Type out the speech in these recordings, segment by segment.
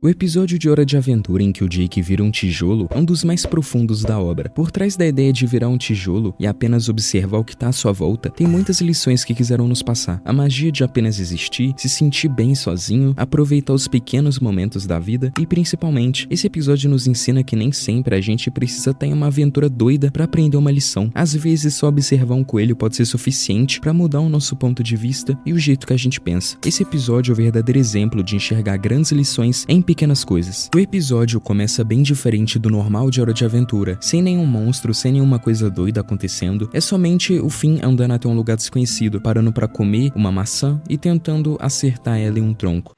O episódio de Hora de Aventura em que o Jake vira um tijolo é um dos mais profundos da obra. Por trás da ideia de virar um tijolo e apenas observar o que está à sua volta, tem muitas lições que quiseram nos passar. A magia de apenas existir, se sentir bem sozinho, aproveitar os pequenos momentos da vida e, principalmente, esse episódio nos ensina que nem sempre a gente precisa ter uma aventura doida para aprender uma lição. Às vezes, só observar um coelho pode ser suficiente para mudar o nosso ponto de vista e o jeito que a gente pensa. Esse episódio é o verdadeiro exemplo de enxergar grandes lições em pequenas coisas. O episódio começa bem diferente do normal de Hora de Aventura, sem nenhum monstro, sem nenhuma coisa doida acontecendo, é somente o Finn andando até um lugar desconhecido, parando para comer uma maçã e tentando acertar ela em um tronco.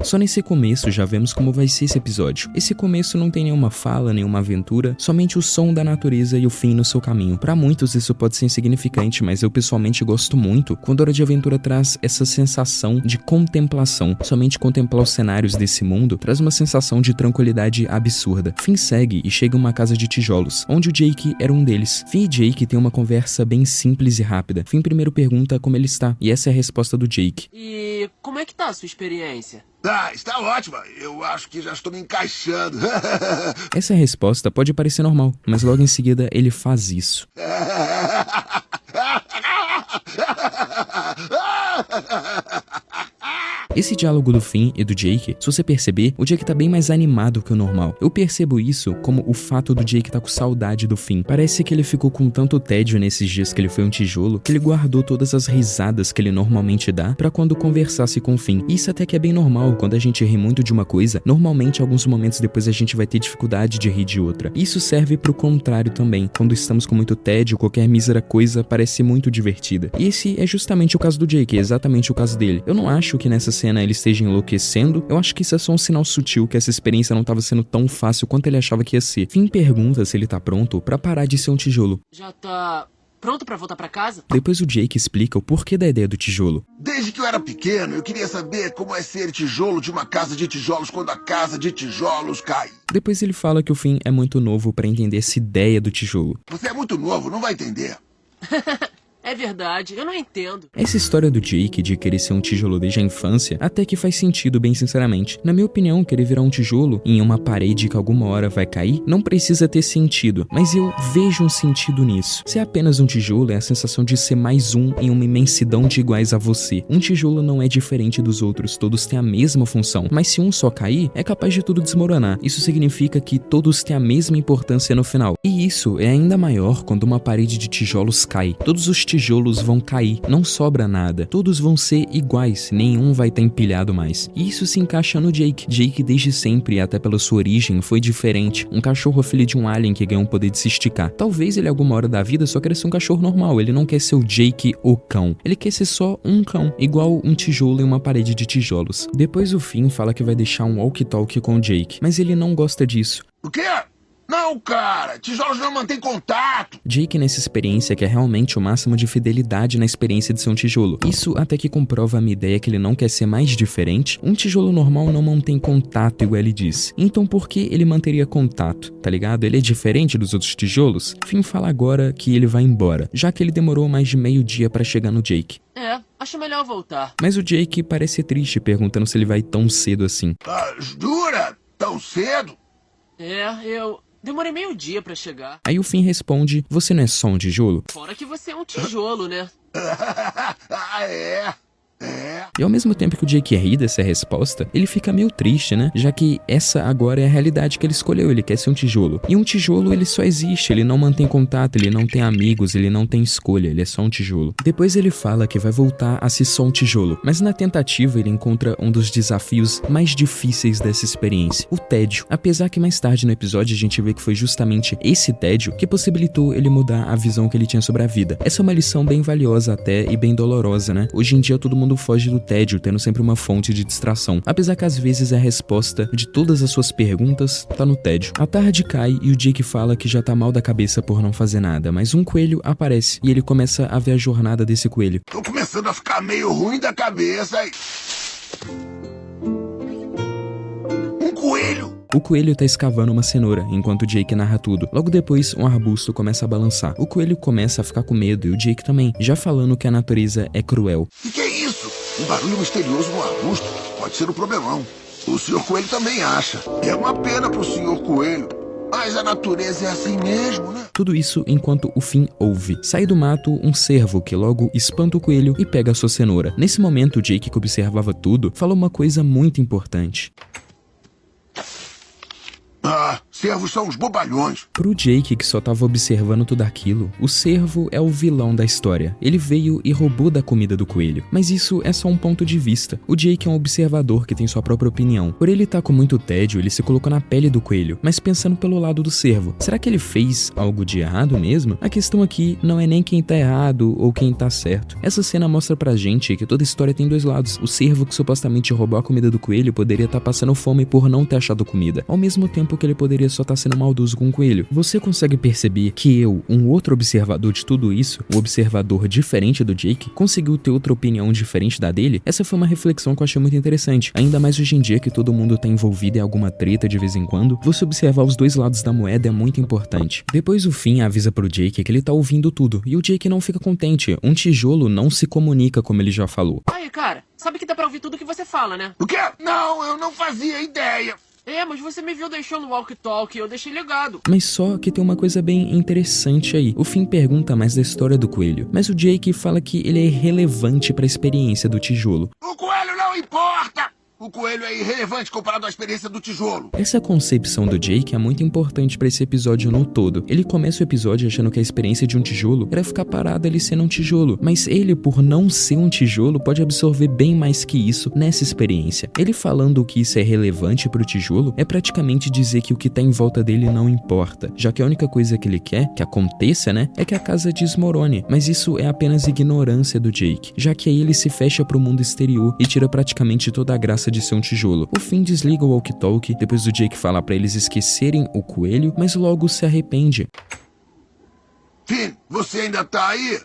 Só nesse começo já vemos como vai ser esse episódio. Esse começo não tem nenhuma fala, nenhuma aventura, somente o som da natureza e o fim no seu caminho. Para muitos isso pode ser insignificante, mas eu pessoalmente gosto muito quando a Hora de Aventura traz essa sensação de contemplação. Somente contemplar os cenários desse mundo traz uma sensação de tranquilidade absurda. Finn segue e chega a uma casa de tijolos, onde o Jake era um deles. Finn e Jake têm uma conversa bem simples e rápida. Finn primeiro pergunta como ele está, e essa é a resposta do Jake. E como é que tá a sua experiência? Está ótima. Eu acho que já estou me encaixando. Essa resposta pode parecer normal, mas logo em seguida ele faz isso. Esse diálogo do Finn e do Jake, se você perceber, o Jake tá bem mais animado que o normal. Eu percebo isso como o fato do Jake tá com saudade do Finn. Parece que ele ficou com tanto tédio nesses dias que ele foi um tijolo, que ele guardou todas as risadas que ele normalmente dá pra quando conversasse com o Finn. Isso até que é bem normal, quando a gente ri muito de uma coisa, normalmente alguns momentos depois a gente vai ter dificuldade de rir de outra. Isso serve pro contrário também. Quando estamos com muito tédio, qualquer mísera coisa parece muito divertida. E esse é justamente o caso do Jake, é exatamente o caso dele. Eu não acho que nessa cena ele esteja enlouquecendo, eu acho que isso é só um sinal sutil que essa experiência não estava sendo tão fácil quanto ele achava que ia ser. Finn pergunta se ele tá pronto pra parar de ser um tijolo. Já tá pronto pra voltar pra casa? Depois o Jake explica o porquê da ideia do tijolo. Desde que eu era pequeno, eu queria saber como é ser tijolo de uma casa de tijolos quando a casa de tijolos cai. Depois ele fala que o Finn é muito novo pra entender essa ideia do tijolo. Você é muito novo, não vai entender. É verdade, eu não entendo. Essa história do Jake de querer ser um tijolo desde a infância até que faz sentido, bem sinceramente. Na minha opinião, querer virar um tijolo em uma parede que alguma hora vai cair não precisa ter sentido, mas eu vejo um sentido nisso. Ser apenas um tijolo é a sensação de ser mais um em uma imensidão de iguais a você. Um tijolo não é diferente dos outros, todos têm a mesma função, mas se um só cair, é capaz de tudo desmoronar. Isso significa que todos têm a mesma importância no final. E isso é ainda maior quando uma parede de tijolos cai. Todos os tijolos vão cair, não sobra nada. Todos vão ser iguais, nenhum vai estar empilhado mais. E isso se encaixa no Jake. Jake desde sempre, até pela sua origem, foi diferente. Um cachorro filho de um alien que ganhou o poder de se esticar. Talvez ele alguma hora da vida só queira ser um cachorro normal, ele não quer ser o Jake o cão. Ele quer ser só um cão, igual um tijolo em uma parede de tijolos. Depois o Finn fala que vai deixar um walkie-talkie com o Jake, mas ele não gosta disso. O quê? Não, cara, tijolos não mantêm contato. Jake nessa experiência quer realmente o máximo de fidelidade na experiência de ser um tijolo. Isso até que comprova a minha ideia que ele não quer ser mais diferente. Um tijolo normal não mantém contato, igual ele diz. Então por que ele manteria contato, tá ligado? Ele é diferente dos outros tijolos? Finn fala agora que ele vai embora, já que ele demorou mais de meio dia pra chegar no Jake. É, acho melhor voltar. Mas o Jake parece triste, perguntando se ele vai tão cedo assim. Jura? Tão cedo? Eu demorei meio dia pra chegar. Aí o Finn responde, você não é só um tijolo? Fora que você é um tijolo, né? É. E ao mesmo tempo que o Jake ri dessa resposta, ele fica meio triste, né? Já que essa agora é a realidade que ele escolheu, ele quer ser um tijolo. E um tijolo, ele só existe, ele não mantém contato, ele não tem amigos, ele não tem escolha, ele é só um tijolo. Depois ele fala que vai voltar a ser só um tijolo, mas na tentativa ele encontra um dos desafios mais difíceis dessa experiência, o tédio. Apesar que mais tarde no episódio a gente vê que foi justamente esse tédio que possibilitou ele mudar a visão que ele tinha sobre a vida. Essa é uma lição bem valiosa até e bem dolorosa, né? Hoje em dia todo mundo foge do tédio, tendo sempre uma fonte de distração. Apesar que às vezes a resposta de todas as suas perguntas tá no tédio. A tarde cai e o Jake fala que já tá mal da cabeça por não fazer nada, mas um coelho aparece e ele começa a ver a jornada desse coelho. Tô começando a ficar meio ruim da cabeça. Um coelho! O coelho tá escavando uma cenoura, enquanto o Jake narra tudo. Logo depois, um arbusto começa a balançar. O coelho começa a ficar com medo e o Jake também, já falando que a natureza é cruel. Que é isso? Um barulho misterioso no arbusto pode ser um problemão. O Sr. Coelho também acha. É uma pena pro Sr. Coelho, mas a natureza é assim mesmo, né? Tudo isso enquanto o Finn ouve. Sai do mato um cervo que logo espanta o coelho e pega a sua cenoura. Nesse momento, Jake, que observava tudo, falou uma coisa muito importante. Ah, cervos são uns bobalhões. Pro Jake, que só tava observando tudo aquilo, o cervo é o vilão da história. Ele veio e roubou da comida do coelho. Mas isso é só um ponto de vista. O Jake é um observador que tem sua própria opinião. Por ele estar com muito tédio, ele se colocou na pele do coelho, mas pensando pelo lado do cervo. Será que ele fez algo de errado mesmo? A questão aqui não é nem quem tá errado ou quem tá certo. Essa cena mostra pra gente que toda história tem dois lados. O cervo que supostamente roubou a comida do coelho poderia estar passando fome por não ter achado comida, ao mesmo tempo que ele poderia só estar sendo maldoso com o coelho. Você consegue perceber que eu, um outro observador de tudo isso, um observador diferente do Jake, conseguiu ter outra opinião diferente da dele? Essa foi uma reflexão que eu achei muito interessante, ainda mais hoje em dia que todo mundo tá envolvido em alguma treta de vez em quando. Você observar os dois lados da moeda é muito importante. Depois o Finn avisa pro Jake que ele tá ouvindo tudo, e o Jake não fica contente. Um tijolo não se comunica, como ele já falou. Aí, cara, sabe que dá pra ouvir tudo que você fala, né? O quê? Não, eu não fazia ideia. É, mas você me viu deixando o walkie-talkie e eu deixei ligado. Mas só que tem uma coisa bem interessante aí. O Finn pergunta mais da história do coelho, mas o Jake fala que ele é irrelevante para a experiência do tijolo. O coelho não importa! O coelho é irrelevante comparado à experiência do tijolo. Essa concepção do Jake é muito importante pra esse episódio no todo. Ele começa o episódio achando que a experiência de um tijolo era ficar parado ali sendo um tijolo, mas ele, por não ser um tijolo, pode absorver bem mais que isso nessa experiência. Ele falando que isso é relevante pro tijolo é praticamente dizer que o que tá em volta dele não importa, já que a única coisa que ele quer que aconteça, né, é que a casa desmorone. Mas isso é apenas ignorância do Jake, já que aí ele se fecha pro mundo exterior e tira praticamente toda a graça de ser um tijolo. O Finn desliga o walkie-talkie depois do Jake falar pra eles esquecerem o coelho, mas logo se arrepende. Finn, você ainda tá aí?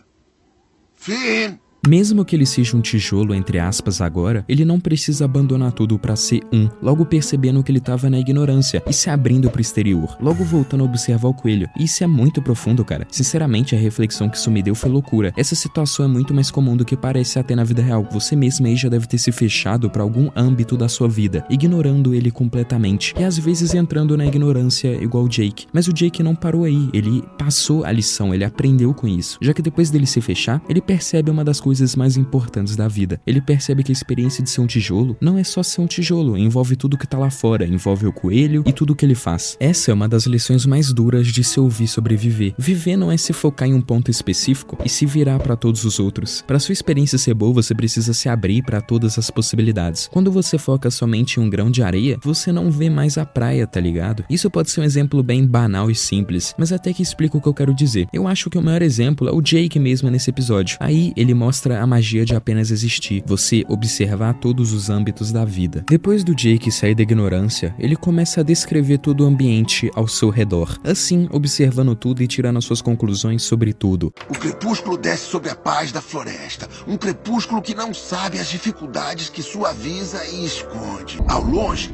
Finn! Mesmo que ele seja um tijolo, entre aspas, agora, ele não precisa abandonar tudo pra ser um, logo percebendo que ele tava na ignorância e se abrindo pro exterior, logo voltando a observar o coelho. E isso é muito profundo, cara. Sinceramente, a reflexão que isso me deu foi loucura. Essa situação é muito mais comum do que parece até na vida real. Você mesmo aí já deve ter se fechado pra algum âmbito da sua vida, ignorando ele completamente, e às vezes entrando na ignorância igual o Jake. Mas o Jake não parou aí, ele passou a lição, ele aprendeu com isso, já que depois dele se fechar, ele percebe uma das coisas mais importantes da vida. Ele percebe que a experiência de ser um tijolo não é só ser um tijolo, envolve tudo que tá lá fora, envolve o coelho e tudo que ele faz. Essa é uma das lições mais duras de se ouvir sobre viver. Viver não é se focar em um ponto específico e se virar para todos os outros. Para sua experiência ser boa, você precisa se abrir para todas as possibilidades. Quando você foca somente em um grão de areia, você não vê mais a praia, tá ligado? Isso pode ser um exemplo bem banal e simples, mas até que explica o que eu quero dizer. Eu acho que o maior exemplo é o Jake mesmo nesse episódio. Aí ele mostra a magia de apenas existir, você observar todos os âmbitos da vida. Depois do Jake sair da ignorância, ele começa a descrever todo o ambiente ao seu redor, assim observando tudo e tirando as suas conclusões sobre tudo. O crepúsculo desce sobre a paz da floresta, um crepúsculo que não sabe as dificuldades que suaviza e esconde. Ao longe,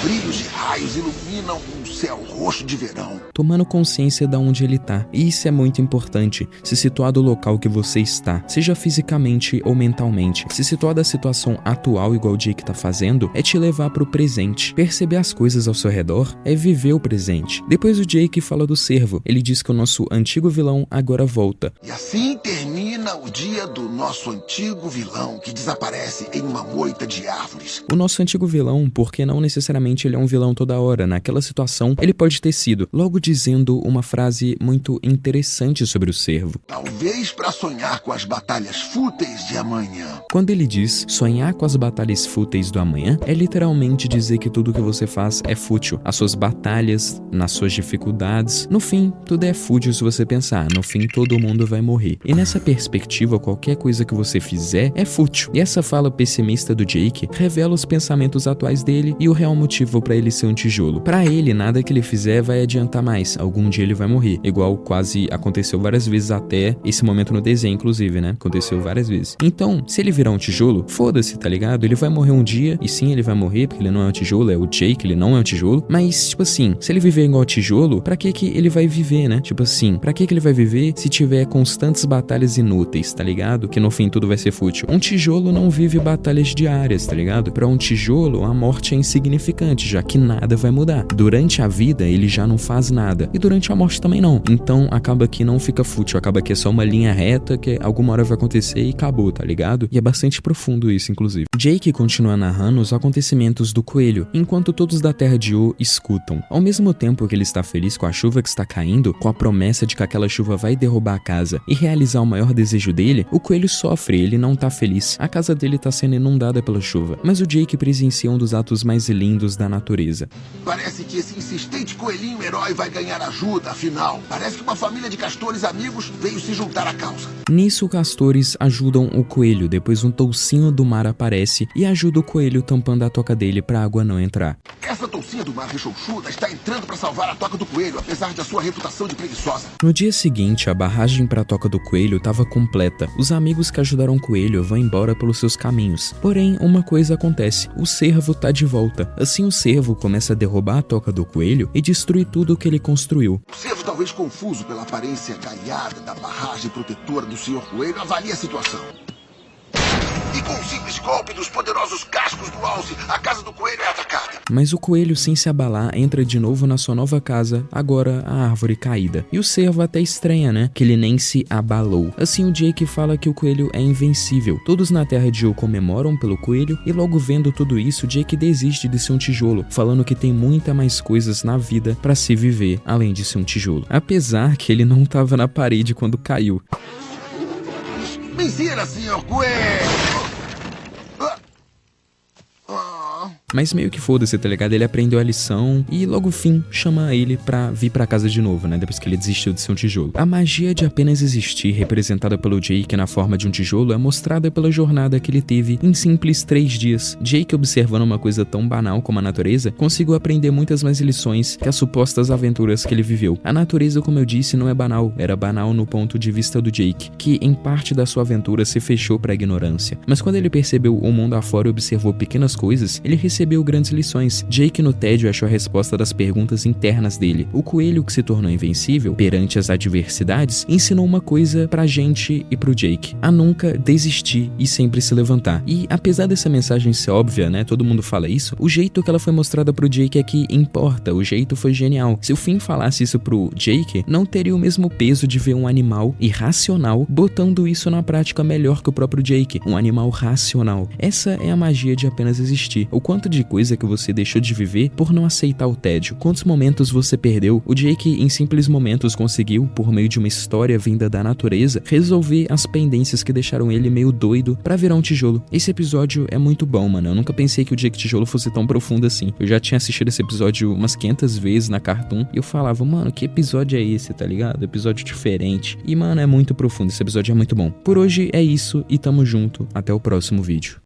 brilhos de raios iluminam um céu roxo de verão. Tomando consciência de onde ele tá. E isso é muito importante. Se situar do local que você está, seja fisicamente ou mentalmente. Se situar da situação atual igual o Jake tá fazendo, é te levar pro presente. Perceber as coisas ao seu redor é viver o presente. Depois o Jake fala do cervo. Ele diz que o nosso antigo vilão agora volta. E assim termina o dia do nosso antigo vilão que desaparece em uma moita de árvores. O nosso antigo vilão, porque não necessariamente ele é um vilão toda hora. Naquela situação, ele pode ter sido, logo dizendo uma frase muito interessante sobre o cervo. Talvez para sonhar com as batalhas fúteis de amanhã. Quando ele diz sonhar com as batalhas fúteis do amanhã, é literalmente dizer que tudo que você faz é fútil. As suas batalhas, nas suas dificuldades, no fim, tudo é fútil se você pensar. No fim, todo mundo vai morrer. E nessa perspectiva, qualquer coisa que você fizer é fútil. E essa fala pessimista do Jake revela os pensamentos atuais dele e o real motivo para ele ser um tijolo. Para ele, nada que ele fizer vai adiantar mais. Algum dia ele vai morrer. Igual quase aconteceu várias vezes até esse momento no desenho, inclusive, né? Aconteceu várias vezes. Então, se ele virar um tijolo, foda-se, tá ligado? Ele vai morrer um dia, e sim, ele vai morrer, porque ele não é um tijolo, é o Jake, ele não é um tijolo. Mas, tipo assim, se ele viver igual tijolo, pra que ele vai viver, né? Tipo assim, pra que ele vai viver se tiver constantes batalhas inúteis inúteis, tá ligado? Que no fim tudo vai ser fútil. Um tijolo não vive batalhas diárias, tá ligado? Pra um tijolo, a morte é insignificante, já que nada vai mudar. Durante a vida, ele já não faz nada. E durante a morte também não. Então, acaba que não fica fútil. Acaba que é só uma linha reta que alguma hora vai acontecer e acabou, tá ligado? E é bastante profundo isso, inclusive. Jake continua narrando os acontecimentos do coelho, enquanto todos da Terra de O escutam. Ao mesmo tempo que ele está feliz com a chuva que está caindo, com a promessa de que aquela chuva vai derrubar a casa e realizar o maior desejo dele, o coelho sofre, ele não tá feliz. A casa dele tá sendo inundada pela chuva, mas o Jake presencia um dos atos mais lindos da natureza. Parece que esse insistente coelhinho herói vai ganhar ajuda, afinal. Parece que uma família de castores amigos veio se juntar à causa. Nisso, castores ajudam o coelho, depois um toucinho do mar aparece e ajuda o coelho tampando a toca dele pra água não entrar. Essa toucinha do mar rechonchuda está entrando para salvar a toca do coelho, apesar da sua reputação de preguiçosa. No dia seguinte, a barragem pra toca do coelho estava completa. Os amigos que ajudaram o coelho vão embora pelos seus caminhos. Porém, uma coisa acontece. O cervo tá de volta. Assim, o cervo começa a derrubar a toca do coelho e destruir tudo o que ele construiu. O cervo, talvez confuso pela aparência galhada da barragem protetora do Sr. Coelho, avalia a situação. E com um simples golpe dos poderosos cascos do alce, a casa do coelho é atacada. Mas o coelho, sem se abalar, entra de novo na sua nova casa, agora a árvore caída. E o cervo até estranha, né? Que ele nem se abalou. Assim, o Jake fala que o coelho é invencível. Todos na Terra de O comemoram pelo coelho e logo vendo tudo isso, Jake desiste de ser um tijolo, falando que tem muita mais coisas na vida pra se viver, além de ser um tijolo. Apesar que ele não tava na parede quando caiu. Mentira, Sr. Coelho! Mas meio que foda-se, tá ligado? Ele aprendeu a lição e logo fim chama ele pra vir pra casa de novo, né? Depois que ele desistiu de ser um tijolo. A magia de apenas existir, representada pelo Jake na forma de um tijolo, é mostrada pela jornada que ele teve em simples 3 dias. Jake, observando uma coisa tão banal como a natureza, conseguiu aprender muitas mais lições que as supostas aventuras que ele viveu. A natureza, como eu disse, não é banal, era banal no ponto de vista do Jake, que em parte da sua aventura se fechou pra ignorância. Mas quando ele percebeu o mundo afora e observou pequenas coisas, ele recebeu grandes lições. Jake, no tédio, achou a resposta das perguntas internas dele. O coelho, que se tornou invencível perante as adversidades, ensinou uma coisa pra gente e pro Jake: a nunca desistir e sempre se levantar. E apesar dessa mensagem ser óbvia, né, todo mundo fala isso, o jeito que ela foi mostrada pro Jake é que importa, o jeito foi genial. Se o Finn falasse isso pro Jake, não teria o mesmo peso de ver um animal irracional botando isso na prática melhor que o próprio Jake, um animal racional. Essa é a magia de apenas existir. O quanto de coisa que você deixou de viver por não aceitar o tédio. Quantos momentos você perdeu? O Jake, em simples momentos, conseguiu, por meio de uma história vinda da natureza, resolver as pendências que deixaram ele meio doido pra virar um tijolo. Esse episódio é muito bom, mano. Eu nunca pensei que o Jake Tijolo fosse tão profundo assim. Eu já tinha assistido esse episódio umas 500 vezes na Cartoon e eu falava, mano, que episódio é esse, tá ligado? Episódio diferente. E, mano, é muito profundo. Esse episódio é muito bom. Por hoje é isso e tamo junto. Até o próximo vídeo.